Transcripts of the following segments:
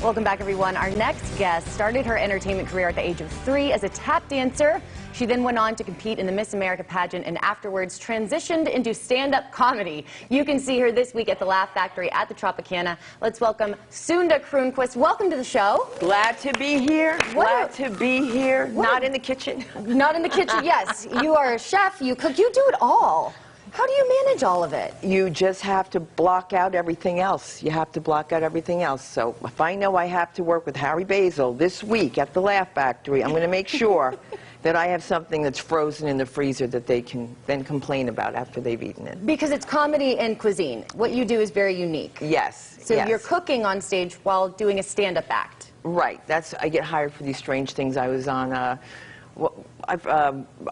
Welcome back, everyone. Our next guest started her entertainment career at the age of 3 as a tap dancer. She then went on to compete in the Miss America pageant and afterwards transitioned into stand-up comedy. You can see her this week at the Laugh Factory at the Tropicana. Let's welcome Sunda Croonquist. Welcome to the show. Glad to be here. Glad to be here. Not in the kitchen. Not in the kitchen, yes. You are a chef, you cook, you do it all. How do you manage all of it? You just have to block out everything else. You have to block out everything else. So if I know I have to work with Harry Basil this week at the Laugh Factory, I'm going to make sure that I have something that's frozen in the freezer that they can then complain about after they've eaten it. Because it's comedy and cuisine. What you do is very unique. Yes. So yes. You're cooking on stage while doing a stand-up act. Right. I get hired for these strange things. I was on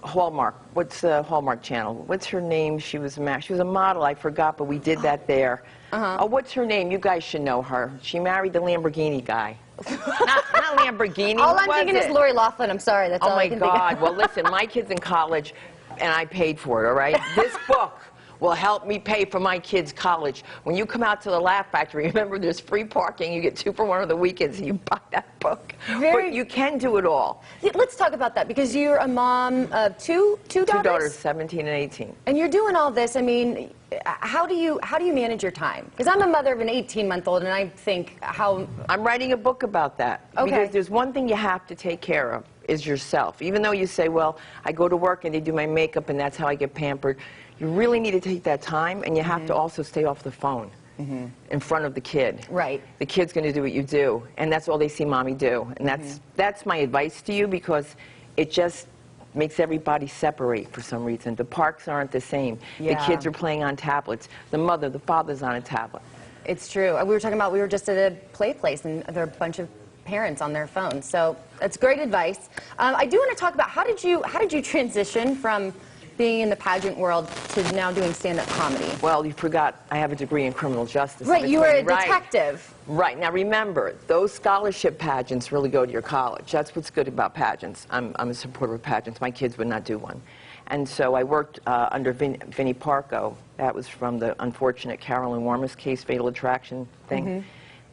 Hallmark. What's the Hallmark channel? What's her name? She was a model. I forgot, but we did that there. Oh, what's her name? You guys should know her. She married the Lamborghini guy. not Lamborghini. All I'm thinking is Lori Loughlin. I'm sorry. That's all I can think of. Oh, my God. Well, listen, my kid's in college, and I paid for it, all right? This book will help me pay for my kids' college. When you come out to the Laugh Factory, remember there's free parking. You get 2 for 1 of the weekends, and you buy that book. But you can do it all. Let's talk about that, because you're a mom of two daughters? 2 daughters, 17 and 18. And you're doing all this. I mean, how do you manage your time? Because I'm a mother of an 18-month-old, and I think how... I'm writing a book about that. Okay. Because there's one thing you have to take care of, is yourself. Even though you say, well, I go to work and they do my makeup and that's how I get pampered, you really need to take that time, and you have to also stay off the phone in front of the kid. Right. The kid's going to do what you do, and that's all they see mommy do. And that's my advice to you, because it just makes everybody separate for some reason. The parks aren't the same. Yeah. The kids are playing on tablets. The mother, the father's on a tablet. It's true. We were just at a play place, and there are a bunch of parents on their phones. So that's great advice. I do want to talk about how did you transition from being in the pageant world to now doing stand-up comedy? Well, you forgot I have a degree in criminal justice. Right, you were a detective. Right. Now remember, those scholarship pageants really go to your college. That's what's good about pageants. I'm a supporter of pageants. My kids would not do one. And so I worked under Vinnie Parco. That was from the unfortunate Carolyn Warmus case, Fatal Attraction thing.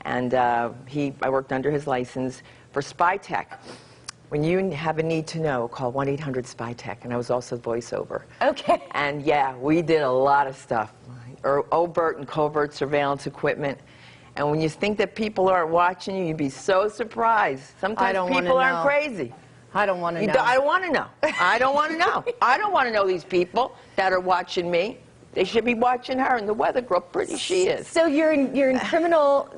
And I worked under his license for Spy Tech. When you have a need to know, call 1-800-SPY-TECH, and I was also voiceover. Okay. And yeah, we did a lot of stuff. Overt and covert surveillance equipment. And when you think that people aren't watching you, you'd be so surprised. Sometimes people aren't crazy. I don't want to know. I don't want to know. I don't want to know. I don't want to know these people that are watching me. They should be watching her, and the weather girl, pretty she is. So you're in criminal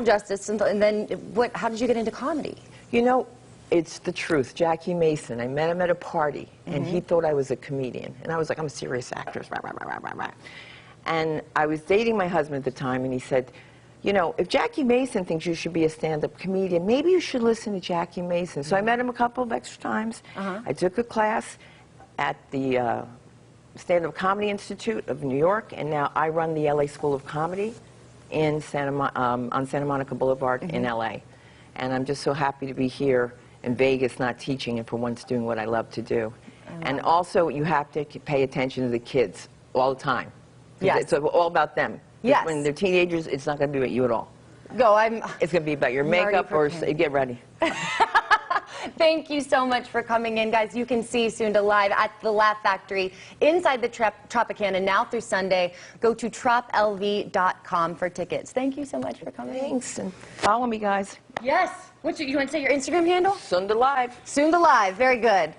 justice, and then how did you get into comedy? You know, it's the truth. Jackie Mason, I met him at a party, and he thought I was a comedian. And I was like, I'm a serious actress. Rah, rah, rah, rah, rah. And I was dating my husband at the time, and he said, you know, if Jackie Mason thinks you should be a stand-up comedian, maybe you should listen to Jackie Mason. So I met him a couple of extra times. I took a class at the Stand-Up Comedy Institute of New York, and now I run the LA School of Comedy in on Santa Monica Boulevard in LA. And I'm just so happy to be here in Vegas, not teaching, and for once doing what I love to do. And also, you have to pay attention to the kids all the time. Yes. It's all about them. Yes. When they're teenagers, it's not going to be about you at all. Go, It's going to be about your makeup or get ready. Thank you so much for coming in, guys. You can see Sunda live at the Laugh Factory inside the Tropicana now through Sunday. Go to troplv.com for tickets. Thank you so much for coming. Thanks, and follow me, guys. Yes. You want to say your Instagram handle? Sunda Live. Sunda Live. Very good.